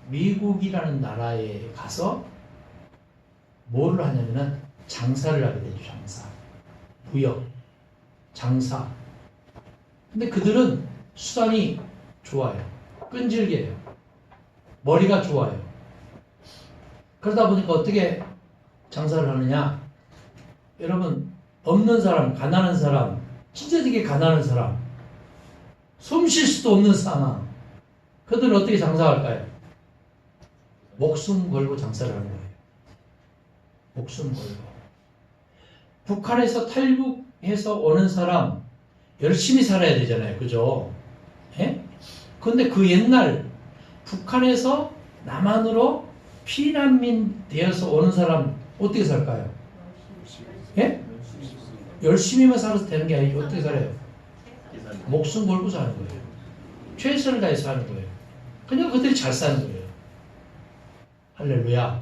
미국이라는 나라에 가서 뭘 하냐면은 장사를 하게 되죠. 장사, 무역, 장사. 근데 그들은 수단이 좋아요. 끈질겨요. 머리가 좋아요. 그러다 보니까 어떻게 장사를 하느냐? 여러분, 없는 사람, 가난한 사람, 진짜 되게 가난한 사람, 숨 쉴 수도 없는 상황, 그들은 어떻게 장사할까요? 목숨 걸고 장사를 하는 거예요. 목숨 걸고. 북한에서 탈북해서 오는 사람 열심히 살아야 되잖아요. 그죠? 예? 근데 그 옛날 북한에서 남한으로 피난민 되어서 오는 사람 어떻게 살까요? 예? 열심히만 살아서 되는 게 아니고 어떻게 살아요? 목숨 걸고 사는 거예요. 최선을 다해서 사는 거예요. 그냥 그들이 잘 사는 거예요. 할렐루야.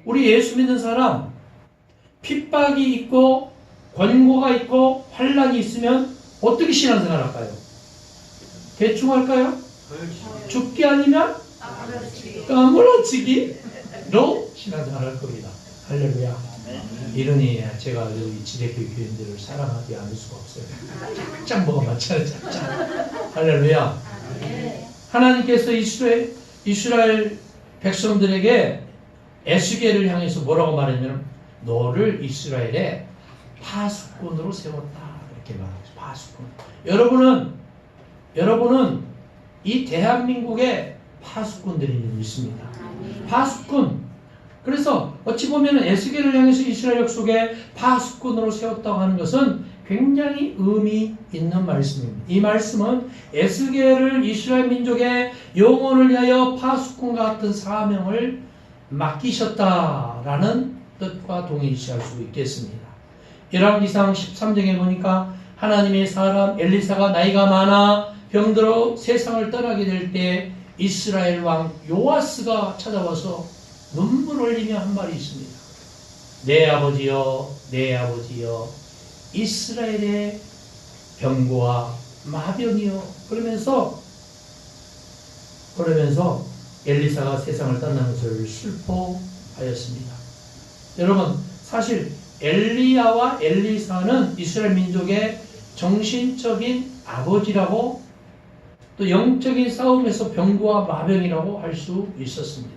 우리 예수 믿는 사람 핍박이 있고 권고가 있고 환란이 있으면 어떻게 신앙생활 할까요? 대충 할까요? 죽기 아니면 까무러치기로 신앙생활 할 겁니다. 할렐루야. 이러니 제가 여기 지대교회 교인들을 사랑하지 않을 수가 없어요. 짝짝 뭐가 맞잖아요. 짝짝. 할렐루야. 하나님께서 이스라엘 백성들에게 에스겔을 향해서 뭐라고 말했냐면 너를 이스라엘의 파수꾼으로 세웠다. 이렇게 말하죠. 파수꾼. 여러분은 이 대한민국의 파수꾼들이 있습니다. 파수꾼. 그래서 어찌 보면 에스겔을 향해서 이스라엘 속에 파수꾼으로 세웠다고 하는 것은 굉장히 의미 있는 말씀입니다. 이 말씀은 에스겔을 이스라엘 민족의 영혼을 위하여 파수꾼과 같은 사명을 맡기셨다라는 뜻과 동일시할 수 있겠습니다. 열왕기상 13장에 보니까 하나님의 사람 엘리사가 나이가 많아 병들어 세상을 떠나게 될 때 이스라엘 왕 요아스가 찾아와서 눈물 흘리며 한 말이 있습니다. 내 아버지여, 내 아버지여, 이스라엘의 병고와 마병이여. 그러면서 엘리사가 세상을 떠나는 것을 슬퍼하였습니다. 여러분, 사실 엘리야와 엘리사는 이스라엘 민족의 정신적인 아버지라고 또 영적인 싸움에서 병고와 마병이라고 할 수 있었습니다.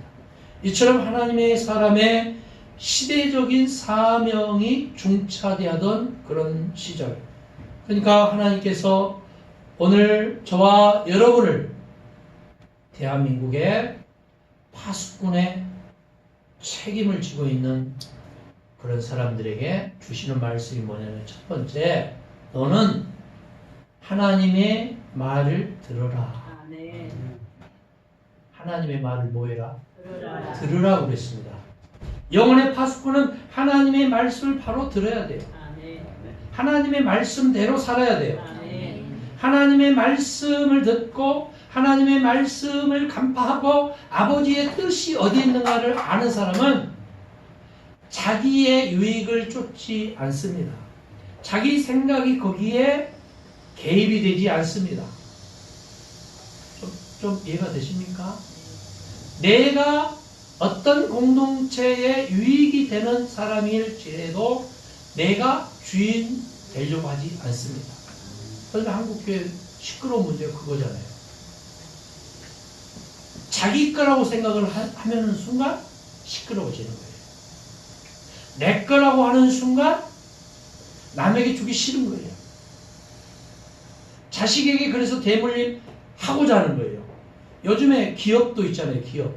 이처럼 하나님의 사람의 시대적인 사명이 중차대하던 그런 시절. 그러니까 하나님께서 오늘 저와 여러분을 대한민국의 파수꾼의 책임을 지고 있는 그런 사람들에게 주시는 말씀이 뭐냐면 첫 번째, 너는 하나님의 말을 들어라. 하나님의 말을 뭐해라? 들으라고 그랬습니다. 영혼의 파수꾼은 하나님의 말씀을 바로 들어야 돼요. 하나님의 말씀대로 살아야 돼요. 하나님의 말씀을 듣고 하나님의 말씀을 간파하고 아버지의 뜻이 어디 있는가를 아는 사람은 자기의 유익을 쫓지 않습니다. 자기 생각이 거기에 개입이 되지 않습니다. 좀 이해가 되십니까? 내가 어떤 공동체에 유익이 되는 사람일지라도 내가 주인 되려고 하지 않습니다. 그런데 한국교회 시끄러운 문제가 그거잖아요. 자기 거라고 생각을 하면 순간 시끄러워지는 거예요. 내 거라고 하는 순간 남에게 주기 싫은 거예요. 자식에게 그래서 대물림 하고자 하는 거예요. 요즘에 기업도 있잖아요. 기업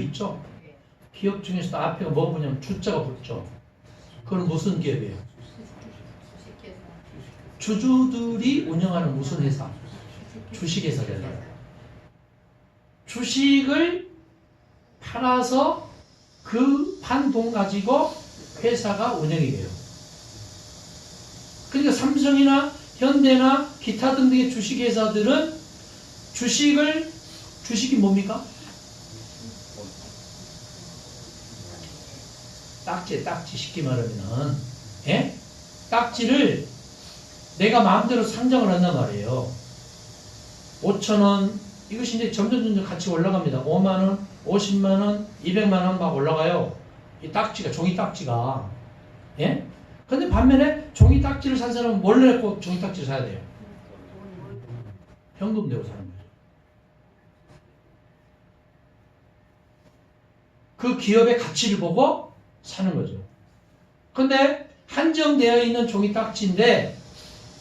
있죠? 기업 중에서도 앞에가 뭐 보냐면 주자가 붙죠. 그건 무슨 기업이에요? 주주들이 운영하는 무슨 회사? 주식회사잖아요. 주식을 팔아서 그 판 돈 가지고 회사가 운영이 돼요. 그러니까 삼성이나 현대나 기타 등등의 주식회사들은 주식이 뭡니까? 딱지 쉽게 말하면은, 예? 딱지를 내가 마음대로 상장을 한단 말이에요. 5,000원, 이것이 이제 점점 같이 올라갑니다. 5만 원, 50만 원, 200만 원 막 올라가요. 이 딱지가, 종이 딱지가. 예? 근데 반면에 종이 딱지를 산 사람은 몰래 꼭 종이 딱지를 사야 돼요. 현금 내고 사는 거죠. 그 기업의 가치를 보고 사는 거죠. 근데 한정되어 있는 종이 딱지인데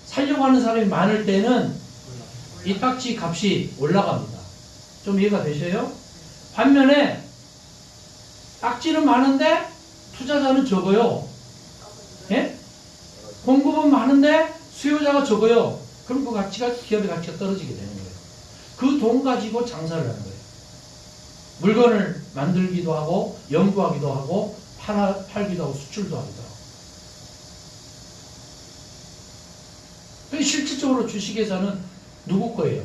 살려고 하는 사람이 많을 때는 이 딱지 값이 올라갑니다. 좀 이해가 되셔요? 반면에 딱지는 많은데 투자자는 적어요. 예? 공급은 많은데 수요자가 적어요. 그럼 그 가치가, 기업의 가치가 떨어지게 되는 거예요. 그 돈 가지고 장사를 하는 거예요. 물건을 만들기도 하고 연구하기도 하고 팔기도 하고 수출도 하기도 하고. 실질적으로 주식회사는 누구 거예요?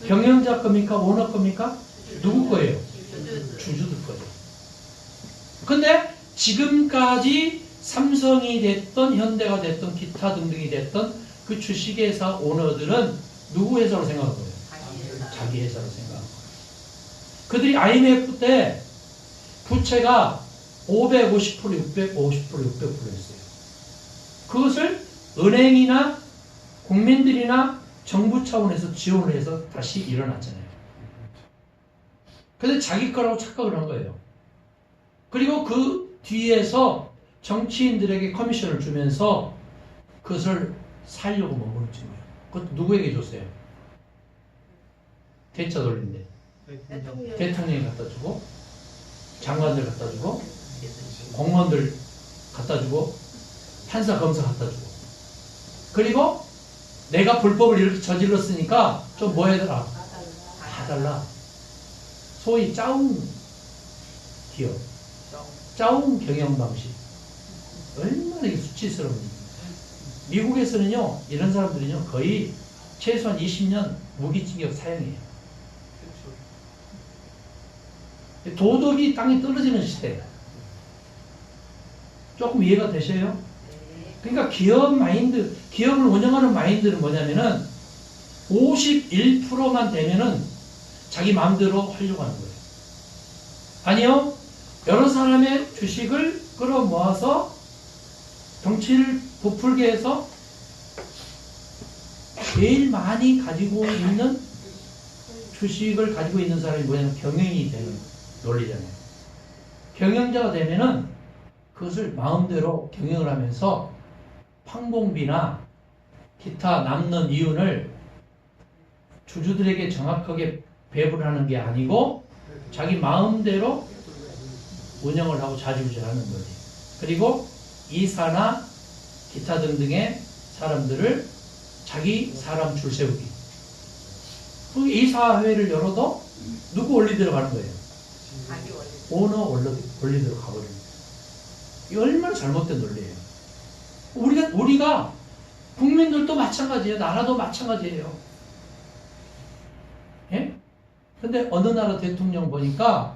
경영자 겁니까? 오너 겁니까? 누구 거예요? 주주들 거예요. 근데 지금까지 삼성이 됐던 현대가 됐던 기타 등등이 됐던 그 주식회사 오너들은 누구 회사로 생각한 거예요? 자기 회사로 생각한 거예요. 그들이 IMF 때 부채가 550%, 650%, 600%였어요. 그것을 은행이나 국민들이나 정부 차원에서 지원을 해서 다시 일어났잖아요. 근데 자기 거라고 착각을 한 거예요. 그리고 그 뒤에서 정치인들에게 커미션을 주면서 그것을 살려고 머무르는 거예요. 그것도 누구에게 줬어요? 대짜 돌린데. 대통령이 갖다 주고, 장관들 갖다 주고, 공무원들 갖다 주고, 판사, 검사 갖다 주고. 그리고 내가 불법을 이렇게 저질렀으니까 좀 뭐 해달라? 봐달라. 소위 짜운 기업, 짜운 경영 방식. 얼마나 이게 수치스러운 일입니다. 미국에서는요, 이런 사람들은요, 거의 최소한 20년 무기징역 사형이에요. 도덕이 땅에 떨어지는 시대. 조금 이해가 되셔요? 그러니까 기업 마인드, 기업을 운영하는 마인드는 뭐냐면은 51%만 되면은 자기 마음대로 하려고 하는 거예요. 아니요, 여러 사람의 주식을 끌어모아서 정치를 부풀게 해서 제일 많이 가지고 있는 주식을 가지고 있는 사람이 뭐냐면 경영이 되는 논리잖아요. 경영자가 되면은 그것을 마음대로 경영을 하면서 판공비나 기타 남는 이윤을 주주들에게 정확하게 배분하는 게 아니고 자기 마음대로 운영을 하고 좌지우지하는 논리. 그리고 이사나 기타 등등의 사람들을 자기 사람 줄 세우기. 그 이사회를 열어도 누구 원리대로 가는 거예요? 오너 원리대로 가버립니다. 이 얼마나 잘못된 논리예요. 우리가 국민들도 마찬가지예요. 나라도 마찬가지예요. 예? 근데 어느 나라 대통령 보니까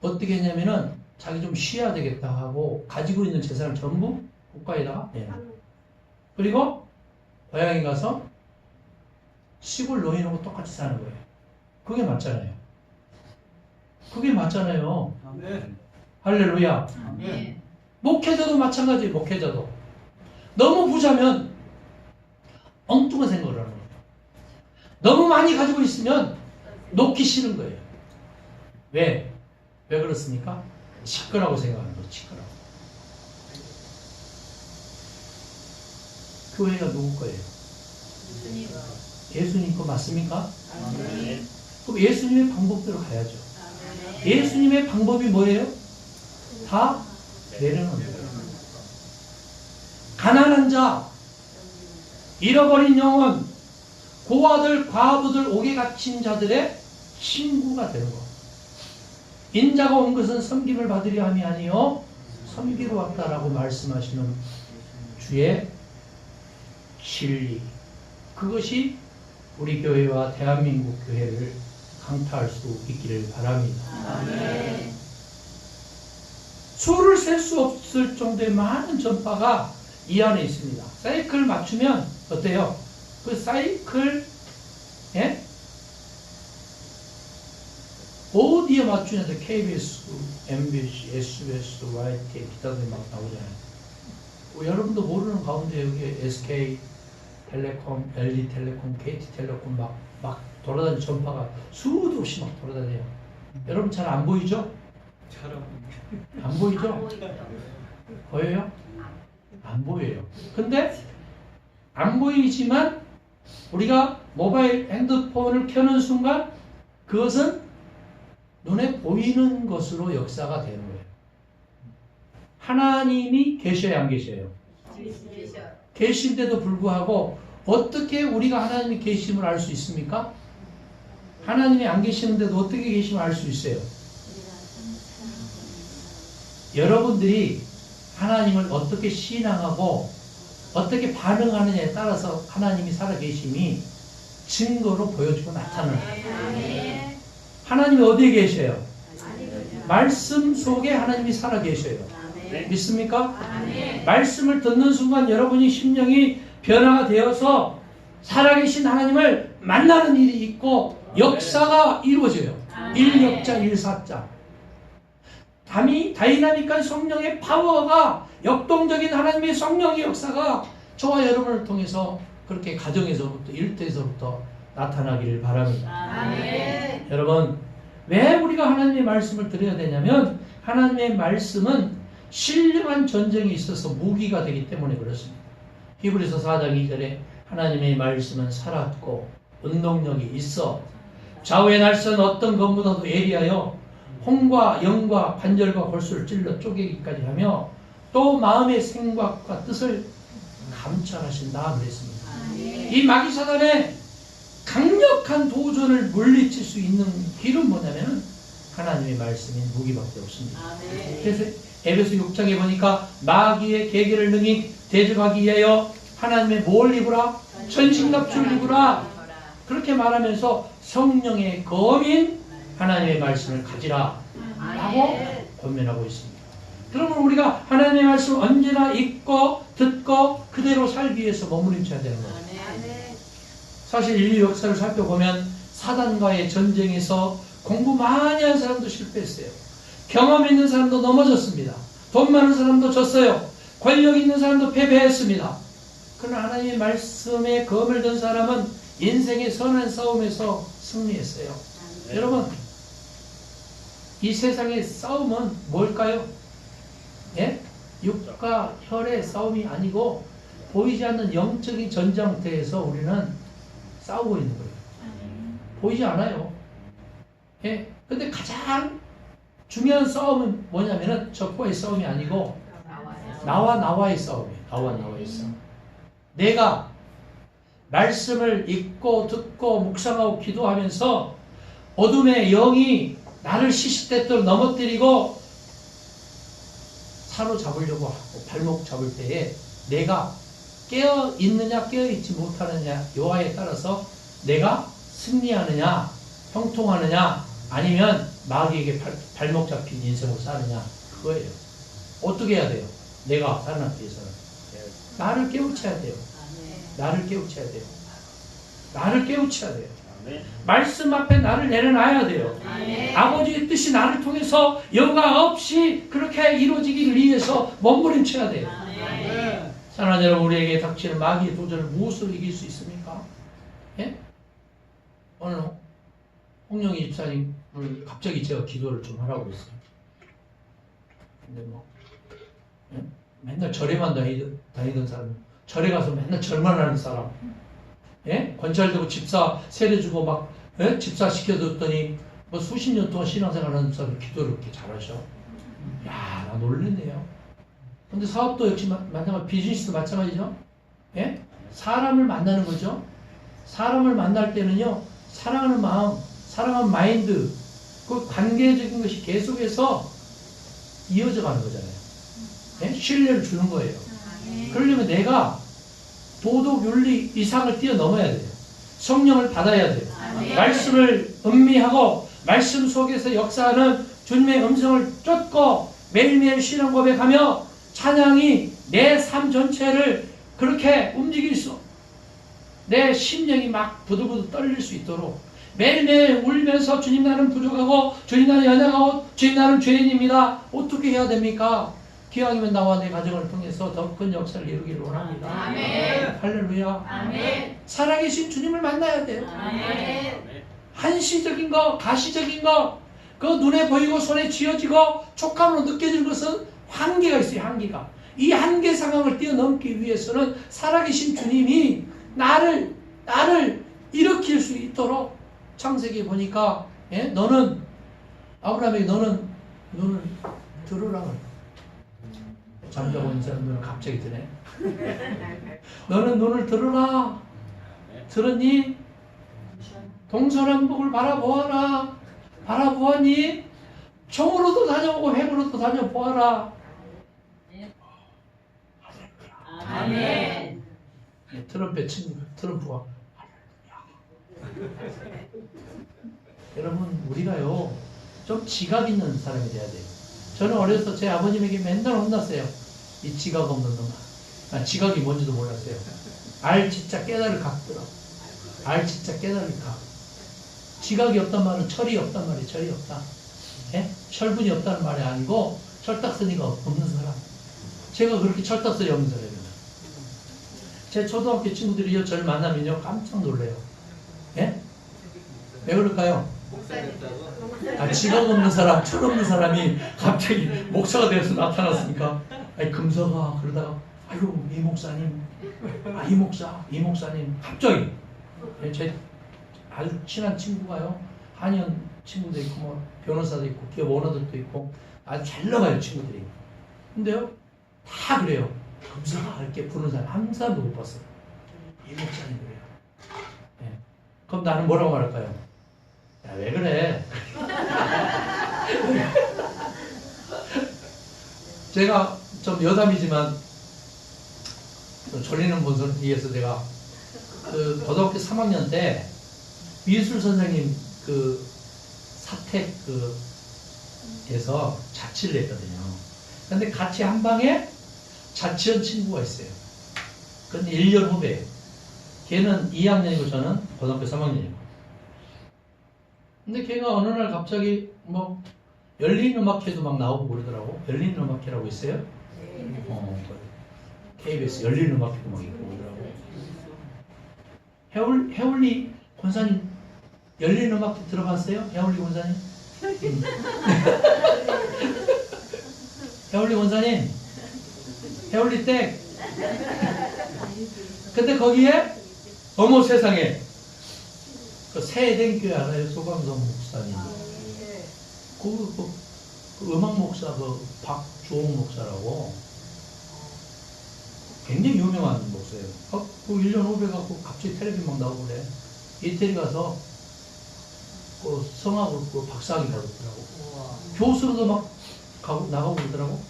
어떻게 했냐면은 자기 좀 쉬어야 되겠다 하고 가지고 있는 재산을 전부 국가에다가 내놔. 그리고 고향에 가서 시골 노인하고 똑같이 사는 거예요. 그게 맞잖아요. 그게 맞잖아요. 아멘. 할렐루야. 아멘. 목회자도 마찬가지예요. 목회자도. 너무 부자면 엉뚱한 생각을 하는 거예요. 너무 많이 가지고 있으면 놓기 싫은 거예요. 왜? 왜 그렇습니까? 치거라고 생각하는 거예요. 치거라고. 교회가 누구 거예요? 예수님 거 맞습니까? 아멘. 그럼 예수님의 방법대로 가야죠. 예수님의 방법이 뭐예요? 다 내려놓는 거예요. 가난한 자, 잃어버린 영혼, 고아들, 과부들, 옥에 갇힌 자들의 친구가 되는 거. 인자가 온 것은 섬김을 받으려 함이 아니요 섬기러 왔다라고 말씀하시는 주의 진리. 그것이 우리 교회와 대한민국 교회를 강타할 수 있기를 바랍니다. 아멘. 수를 셀 수 없을 정도의 많은 전파가 이 안에 있습니다. 사이클 맞추면 어때요? 그 사이클 예? 어디에 맞추냐도 KBS, MBC, SBS, YTN 기타들이 막 나오잖아요. 여러분도 모르는 가운데 여기 SK 텔레콤, LG 텔레콤, KT 텔레콤 막 돌아다니는 전파가 수도 없이 막 돌아다녀요. 여러분 잘 안 보이죠? 안 보이죠? 보여요? 안 보여요. 근데 안 보이지만 우리가 모바일 핸드폰을 켜는 순간 그것은 눈에 보이는 것으로 역사가 되는 거예요. 하나님이 계셔야 안 계셔요? 계신데도 불구하고 어떻게 우리가 하나님이 계심을 알 수 있습니까? 하나님이 안 계시는데도 어떻게 계심을 알 수 있어요? 여러분들이 하나님을 어떻게 신앙하고 어떻게 반응하느냐에 따라서 하나님이 살아계심이 증거로 보여주고 나타나는 거예요. 하나님이 어디에 계셔요? 말씀 속에 하나님이 살아계셔요. 믿습니까? 말씀을 듣는 순간 여러분이 심령이 변화가 되어서 살아계신 하나님을 만나는 일이 있고 역사가 이루어져요. 일역자 일사자. 다이나믹한 성령의 파워가 역동적인 하나님의 성령의 역사가 저와 여러분을 통해서 그렇게 가정에서부터 일터에서부터 나타나기를 바랍니다. 여러분 왜 우리가 하나님의 말씀을 드려야 되냐면 하나님의 말씀은 신령한 전쟁에 있어서 무기가 되기 때문에 그렇습니다. 히브리서 4장 2절에 하나님의 말씀은 살았고 운동력이 있어 좌우의 날선 어떤 것보다도 예리하여 홍과 영과 관절과 골수를 찔러 쪼개기까지 하며 또 마음의 생각과 뜻을 감찰하신다 그랬습니다. 이 마귀 사단의 강력한 도전을 물리칠 수 있는 길은 뭐냐면 하나님의 말씀인 무기밖에 없습니다. 그래서 에베소 6장에 보니까 마귀의 계계를 능히 대적하기 위하여 하나님의 뭘 입으라? 전신갑주를 입으라. 그렇게 말하면서 성령의 검인 하나님의 말씀을 가지라 라고 권면하고 있습니다. 그러면 우리가 하나님의 말씀을 언제나 읽고 듣고 그대로 살기 위해서 머무림쳐야 되는 거예요. 사실 인류 역사를 살펴보면 사단과의 전쟁에서 공부 많이 한 사람도 실패했어요. 경험 있는 사람도 넘어졌습니다. 돈 많은 사람도 졌어요. 권력 있는 사람도 패배했습니다. 그러나 하나님의 말씀에 검을 든 사람은 인생의 선한 싸움에서 승리했어요. 여러분 이 세상의 싸움은 뭘까요? 예? 육과 혈의 싸움이 아니고 보이지 않는 영적인 전장터에서 우리는 싸우고 있는 거예요. 보이지 않아요. 예? 근데 가장 중요한 싸움은 뭐냐면은 적과의 싸움이 아니고 나와의 싸움이에요. 나와의 싸움. 내가 말씀을 읽고 듣고 묵상하고 기도하면서 어둠의 영이 나를 시시때때로 넘어뜨리고 사로잡으려고 하고 발목 잡을 때에 내가 깨어 있느냐 깨어 있지 못하느냐 요하에 따라서 내가 승리하느냐 형통하느냐 아니면 마귀에게 발목 잡힌 인생으로 사느냐 그거예요. 어떻게 해야 돼요? 내가 살아남기 위해서는 나를 깨우쳐야 돼요. 나를 깨우쳐야 돼요. 나를 깨우쳐야 돼요. 말씀 앞에 나를 내려놔야 돼요. 아버지의 뜻이 나를 통해서 여과 없이 그렇게 이루어지기를 위해서 몸부림쳐야 돼요. 사랑하는 여러분, 우리에게 닥치는 마귀의 도전을 무엇으로 이길 수 있습니까? 예? 오늘 홍영희 집사님을 갑자기 제가 기도를 좀 하라고 했어요. 근데 뭐 예? 맨날 절에만 다니던 사람, 절에 가서 맨날 절만 하는 사람, 예? 권찰되고 집사 세례주고 막 예? 집사 시켜줬더니 뭐 수십 년 동안 신앙생활하는 사람 기도를 그렇게 잘하셔. 야, 나 놀랬네요. 근데 사업도 역시 마찬가지, 비즈니스도 마찬가지죠. 예? 사람을 만나는 거죠. 사람을 만날 때는요, 사랑하는 마음, 사랑하는 마인드, 그 관계적인 것이 계속해서 이어져 가는 거잖아요. 예? 신뢰를 주는 거예요. 그러려면 내가 도덕, 윤리 이상을 뛰어넘어야 돼요. 성령을 받아야 돼요. 말씀을 음미하고 말씀 속에서 역사하는 주님의 음성을 쫓고 매일매일 신앙 고백하며 찬양이 내 삶 전체를 그렇게 움직일 수, 내 심령이 막 부들부들 떨릴 수 있도록 매일매일 울면서 주님 나는 부족하고 주님 나는 연약하고 주님 나는 죄인입니다. 어떻게 해야 됩니까? 기왕이면 나와 내 가정을 통해서 더 큰 역사를 이루기를 원합니다. 아멘. 할렐루야. 아멘. 살아계신 주님을 만나야 돼요. 아멘. 한시적인 거, 가시적인 거, 그 눈에 보이고 손에 쥐어지고 촉감으로 느껴지는 것은 한계가 있어요. 한계가. 이 한계 상황을 뛰어넘기 위해서는 살아계신 주님이 나를 일으킬 수 있도록 창세기에 보니까 너는 아브라함에게 너는 눈을 들으라. 잠자고 있는 사람 눈을 갑자기 드네. 너는 눈을 들으라. 들었니? 동서남북을 바라보아라. 바라보았니? 총으로도 다녀보고 핵으로도 다녀보아라. 아멘. 트럼프의 친구, 트럼프가 여러분 우리가요 좀 지각 있는 사람이 돼야 돼요. 저는 어려서 제 아버님에게 맨날 혼났어요. 이 지각 없는 놈아. 지각이 뭔지도 몰랐어요. 알지자 깨달을 각더라. 알지자 깨달을 각. 지각이 없단 말은 철이 없단 말이에요. 철이 없다. 예? 철분이 없다는 말이 아니고 철딱서니가 없는 사람. 제가 그렇게 철딱서니 없는 사람입니다. 제 초등학교 친구들이요 저를 만나면요 깜짝 놀래요. 예? 왜 그럴까요? 지각 없는 사람, 철 없는 사람이 갑자기 목사가 되어서 나타났으니까 아니 금서가 그러다가 아유 이 목사님, 이 목사님 갑자기 제 아주 친한 친구가요 한의원 친구도 있고 뭐 변호사도 있고 기업 오너들도 있고 아주 잘 나가요 친구들이. 근데요 다 그래요. 금서가 이렇게 부르는 사람 한 사람도 못 봤어요. 이 목사님 그래요. 예. 그럼 나는 뭐라고 말할까요? 야, 왜 그래? 제가 좀 여담이지만 졸리는 본선을 위해서 제가 그 고등학교 3학년 때 미술 선생님 그 사택 그에서 자취를 했거든요. 근데 같이 한 방에 자취한 친구가 있어요. 근데 1년 후배예요. 걔는 2학년이고 저는 고등학교 3학년이고. 근데 걔가 어느 날 갑자기 뭐 열린 음악회도 막 나오고 그러더라고. 열린 음악회라고 있어요? KBS 열린 음악회도 막 있고 그러더라고. 해올리 권사님 열린 음악회 들어봤어요? 해올리 권사님? 해올리 권사님 해올리 댁. 근데 거기에 어머 세상에 그 새해den교회 알아요? 소강성 목사님. 그 음악 목사 그 박주홍 목사라고 굉장히 유명한 목사예요. 그 1년 후배 갖고 갑자기 텔레비 막 나오고 그래. 이태리 가서 그 성악을 그 박사학위 받았더라고. 교수로도 막 나가고 그러더라고.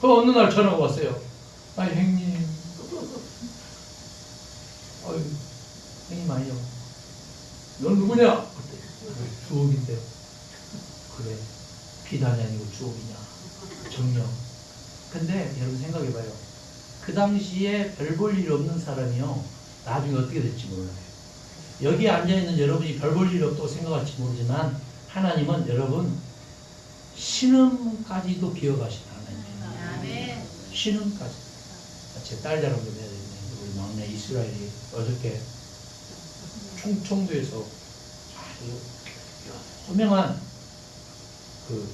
그 어느 날 전화가 왔어요. 아니 형님, 형님 아니요. 넌 누구냐? 그때 주옥인데요. 그래, 비단이 아니고 주옥이냐? 정령. 근데 여러분 생각해봐요. 그 당시에 별 볼 일 없는 사람이요 나중에 어떻게 될지 몰라요. 여기에 앉아있는 여러분이 별 볼 일 없다고 생각할지 모르지만 하나님은 여러분 신음까지도 기억하시는 하나님이에요. 신음까지. 제 딸 자랑 좀 해야 되겠네. 우리 막내 이스라엘이 어저께 충청도에서 유명한 그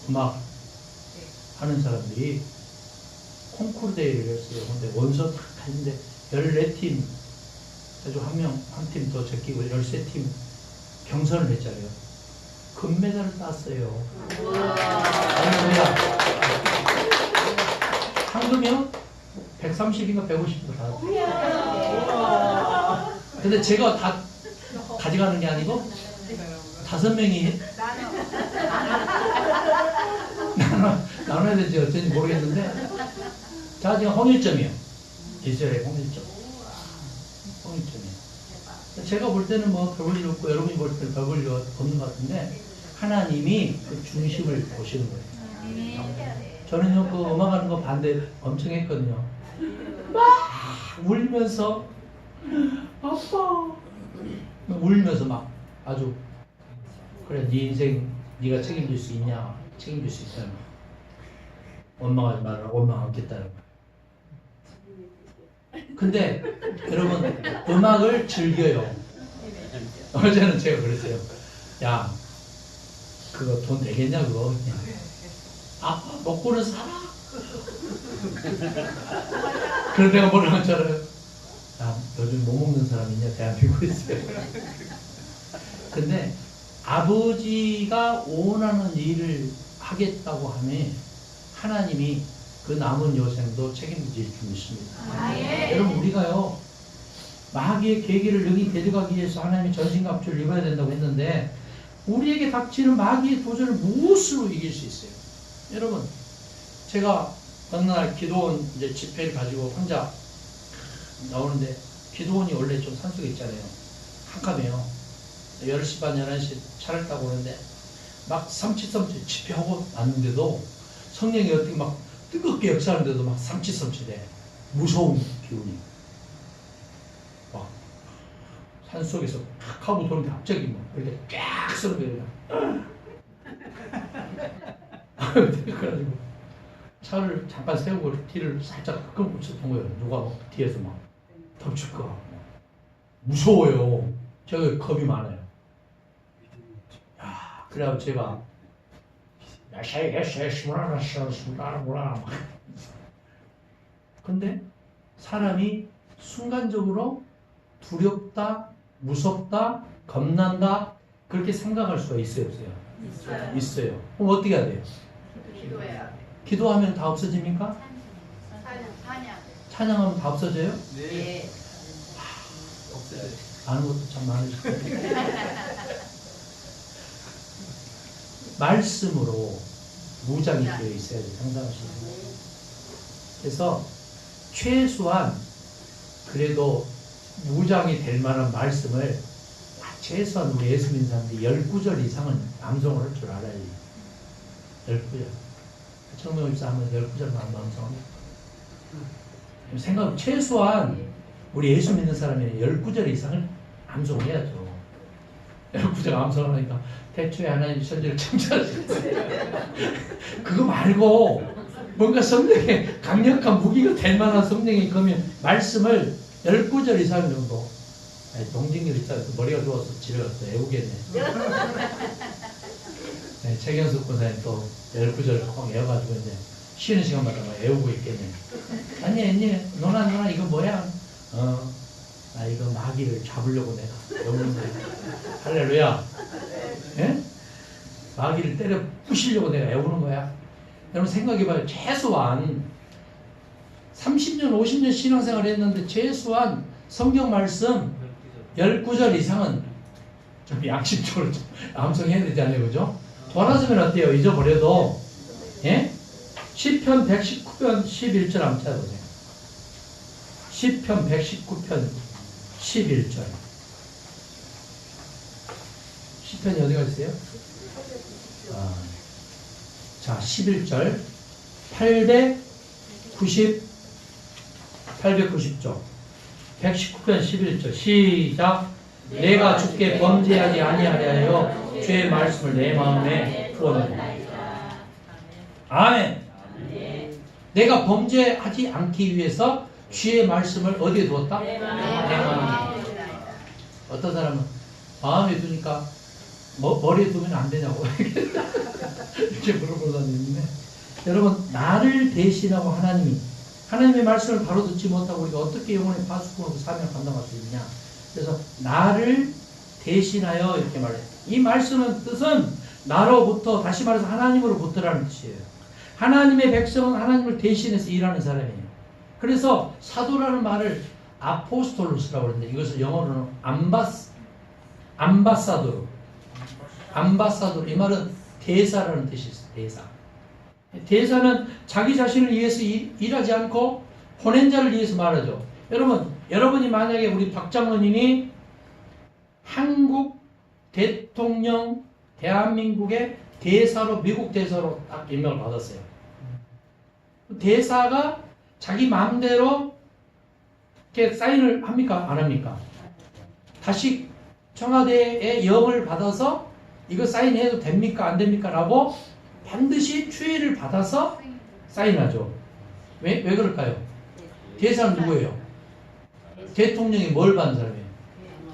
음악 하는 사람들이 콩쿠르 대회를 했어요. 근데 원서 딱 갔는데 14팀, 아주 한 팀 더 제끼고 13팀 경선을 했잖아요. 금메달을 땄어요. 상금이요? 130인가 150도 받았어요. 근데 제가 다 가져가는 게 아니고 5명이 나눠야 될지 어쩐지 모르겠는데 자 지금 홍일점이요. 이스라엘 홍일점이에요. 제가 볼 때는 뭐 별 볼 일 없고 여러분이 볼 때는 별 볼 일 없는 것 같은데 하나님이 그 중심을 보시는 거예요. 저는요 그 음악하는 거 반대 엄청 했거든요. 막 울면서 아빠 울면서 막 아주 그래 네 인생 네가 책임질 수 있냐 책임질 수 있다 원망하지 말아라 원망하겠다는 거야. 근데 여러분 음악을 즐겨요. 어제는 제가 그랬어요. 야 그거 돈 되겠냐 그거 아빠 먹고는 살아. 그래서 내가 뭐라고 했잖아요. 야 요즘 못 먹는 사람 있냐 대한민국에. 근데 아버지가 원하는 일을 하겠다고 하면 하나님이 그 남은 여생도 책임질 줄 믿습니다. 여러분 우리가요 마귀의 계기를 능히 데려가기 위해서 하나님이 전신갑주를 입어야 된다고 했는데 우리에게 닥치는 마귀의 도전을 무엇으로 이길 수 있어요? 여러분 제가 어느 날 기도원 이제 집회를 가지고 혼자 나오는데 기도원이 원래 좀 산속에 있잖아요. 캄캄해요. 10시 반 11시 차를 타고 오는데 막 삼치삼치 집회하고 왔는데도 성령이 어떻게 막 뜨겁게 역사하는데도 막 삼치삼치돼. 무서운 기운이 막 산속에서 탁 하고 도는데 갑자기 막 이렇게 쫙 썰어버려. 그래가지고 차를 잠깐 세우고 뒤를 살짝 끌어붙였던 거예요. 누가 막 뒤에서 막 덮칠까. 무서워요. 제가 겁이 많아요. 야, 그래가지고 제가 근데 사람이 순간적으로 두렵다, 무섭다, 겁난다 그렇게 생각할 수가 있어요, 없어요? 있어요. 그럼 어떻게 해야 돼요? 기도해야 돼. 기도하면 다 없어집니까? 찬양. 찬양하면 다 없어져요? 네. 아는 것도 참 많으시고 말씀으로 무장이 되어 있어야 돼요. 상상하시는. 그래서 최소한 그래도 무장이 될 만한 말씀을 최소한 우리 예수 믿는 사람들이 10구절 이상은 암송을 할 줄 알아야 돼요. 10구절. 청명 입사 하면 10구절만 암송합니다. 생각 최소한 우리 예수 믿는 사람이 10구절 이상을 암송을 해야죠. 10구절 암송을 하니까 태초에 하나님 천지를 창조하셨어요. 그거 말고 뭔가 성령에 강력한 무기가 될 만한 성령이 그러면 말씀을 10구절 이상 정도. 동진길 있잖아요. 머리가 좋아서 집에 가서 애우겠네. 네, 최경숙 권사님 또 10구절 꼭 애워가지고 이제 쉬는 시간마다 막 애우고 있겠네. 아니 누나 이거 뭐야? 나 이거 마귀를 잡으려고 내가 애우는 거야. 할렐루야. 예? 마귀를 때려 부시려고 내가 애우는 거야. 여러분 생각해봐요. 최소한 30년 50년 신앙생활 했는데 최소한 성경 말씀 10구절 이상은 좀 양심적으로 좀 암송해야 되지 않아요? 그죠? 돌아서면 어때요? 잊어버려도. 예? 시편 119편 11절 한번 찾아보세요. 시편 119편 11절. 시편이 어디가 있어요? 자, 11절. 890쪽. 119편 11절. 시작. 내가 주께 범죄하지 아니하려 주의 말씀을 내 마음에 두었느니라. 아멘. 내가 범죄하지 않기 위해서 주의 말씀을 어디에 두었다? 내 마음에. 어떤 사람은 마음에 두니까 머리에 두면 안 되냐고 이렇게 물어보는 사람이 있는데, 여러분 나를 대신하고 하나님의 말씀을 바로 듣지 못하고 우리가 어떻게 영혼의 파수꾼으로 사명을 감당할 수 있느냐. 그래서 나를 대신하여 이렇게 말해요. 이 말씀은 뜻은 나로부터, 다시 말해서 하나님으로부터라는 뜻이에요. 하나님의 백성은 하나님을 대신해서 일하는 사람이에요. 그래서 사도라는 말을 아포스톨로스라고 그러는데 이것을 영어로는 암바사도로. 이 말은 대사라는 뜻이 있어요. 대사. 대사는 자기 자신을 위해서 일하지 않고 보낸 자를 위해서 말하죠. 여러분이 만약에 우리 박 장로님이 한국 대통령 대한민국의 대사로, 미국 대사로 딱 임명을 받았어요. 대사가 자기 마음대로 이렇게 사인을 합니까? 안 합니까? 다시 청와대의 영을 받아서 이거 사인해도 됩니까? 안 됩니까? 라고 반드시 추이를 받아서 사인하죠. 왜 그럴까요? 대사는 누구예요? 대통령이 뭘 받은 사람이에요?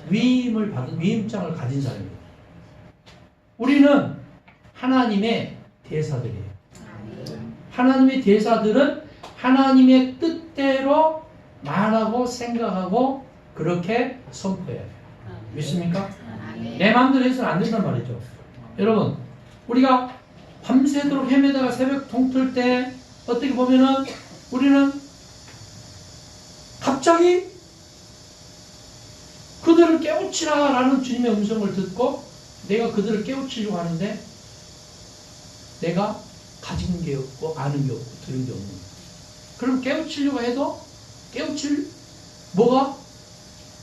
위임을 받은 위임장을 가진 사람이에요. 우리는 하나님의 대사들이에요. 하나님의 대사들은 하나님의 뜻대로 말하고 생각하고 그렇게 선포해야 돼요. 믿습니까? 내 마음대로 해서는 안 된단 말이죠. 여러분, 우리가 밤새도록 헤매다가 새벽 동틀 때 어떻게 보면은 우리는 갑자기 그들을 깨우치라 라는 주님의 음성을 듣고 내가 그들을 깨우치려고 하는데 내가 가진 게 없고 아는 게 없고 들은 게 없는 거예요. 그럼 깨우치려고 해도 깨우칠 뭐가?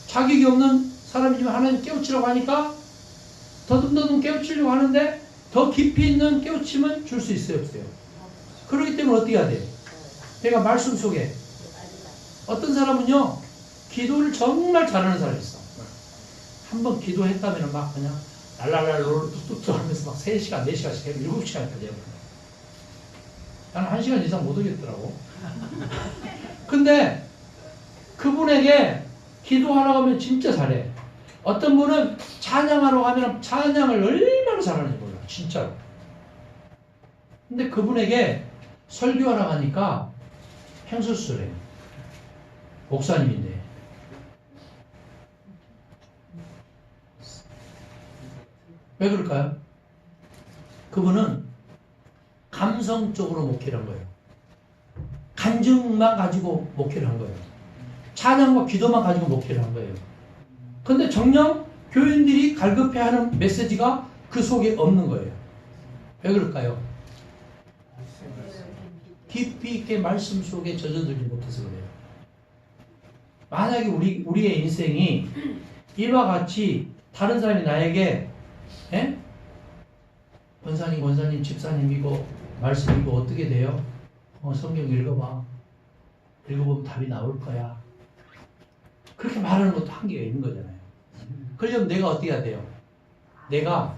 자격이 없는 사람이지만 하나님 깨우치라고 하니까 더듬더듬 깨우치려고 하는데 더 깊이 있는 깨우침은 줄 수 있어요, 없어요? 그렇기 때문에 어떻게 해야 돼요? 내가 말씀 속에 어떤 사람은요 기도를 정말 잘하는 사람이 있어. 한번 기도했다면 막 그냥 랄랄랄 뚝뚝 하면서 막 3시간, 4시간씩 해도 7시간까지 해요. 나는 1시간 이상 못 오겠더라고. 근데 그분에게 기도하라고 하면 진짜 잘해. 어떤 분은 찬양하라고 하면 찬양을 얼마나 잘하는지 몰라. 진짜로. 근데 그분에게 설교하라고 하니까 횡설수설해요. 목사님인데. 왜 그럴까요? 그분은 감성적으로 목회를 한 거예요. 간증만 가지고 목회를 한 거예요. 찬양과 기도만 가지고 목회를 한 거예요. 근데 정녕 교인들이 갈급해하는 메시지가 그 속에 없는 거예요. 왜 그럴까요? 깊이 있게 말씀 속에 젖어들지 못해서 그래요. 만약에 우리의 인생이 이와 같이 다른 사람이 나에게 권사님, 집사님 이거 말씀 이거 어떻게 돼요? 성경 읽어봐. 읽어보면 답이 나올 거야. 그렇게 말하는 것도 한계가 있는 거잖아요. 그러려면 내가 어떻게 해야 돼요? 내가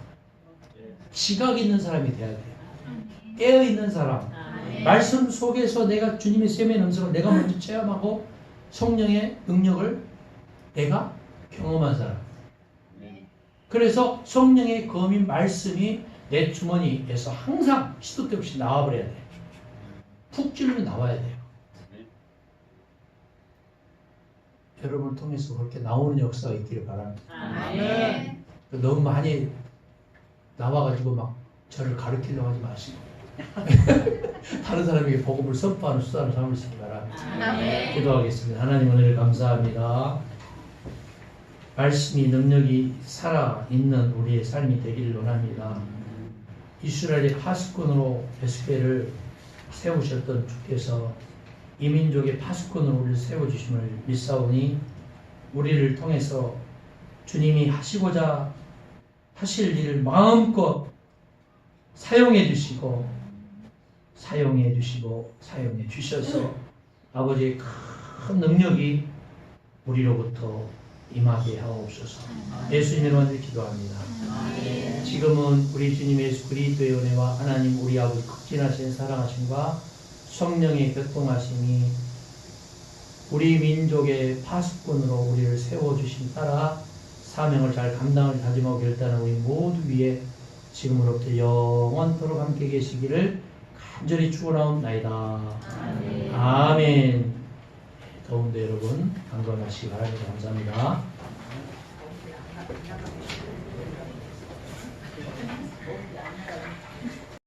지각 있는 사람이 돼야 돼요. 깨어있는 사람. 말씀 속에서 내가 주님의 셈의 음성을 내가 먼저 체험하고 성령의 능력을 내가 경험한 사람. 그래서 성령의 검인 말씀이 내 주머니에서 항상 시도 때 없이 나와버려야 돼요. 푹 찌르면 나와야 돼요. 여러분을 통해서 그렇게 나오는 역사가 있기를 바랍니다. 아멘. 너무 많이 나와가지고 막 저를 가르치려고 하지 마시고 다른 사람에게 복음을 선포하는 수단을 삼으시기 바랍니다. 아멘. 기도하겠습니다. 하나님 오늘 감사합니다. 말씀이 능력이 살아있는 우리의 삶이 되기를 원합니다. 이스라엘의 파수꾼으로 에스겔을 세우셨던 주께서 이 민족의 파수꾼으로 우리를 세워주심을 믿사오니 우리를 통해서 주님이 하시고자 하실 일을 마음껏 사용해 주시고 사용해 주셔서 아버지의 큰 능력이 우리로부터 임하게 하옵소서. 예수님의 이름으로 기도합니다. 지금은 우리 주님 예수 그리스도의 은혜와 하나님 우리 아버지 극진하신 사랑하심과 성령의 교통하심이 우리 민족의 파수꾼으로 우리를 세워주심 따라 사명을 잘 감당을 다짐하고 결단한 우리 모두 위에 지금으로부터 영원토록 함께 계시기를 간절히 축원하옵나이다. 아멘. 아멘. 더운데 여러분 건강하시기 바랍니다. 감사합니다.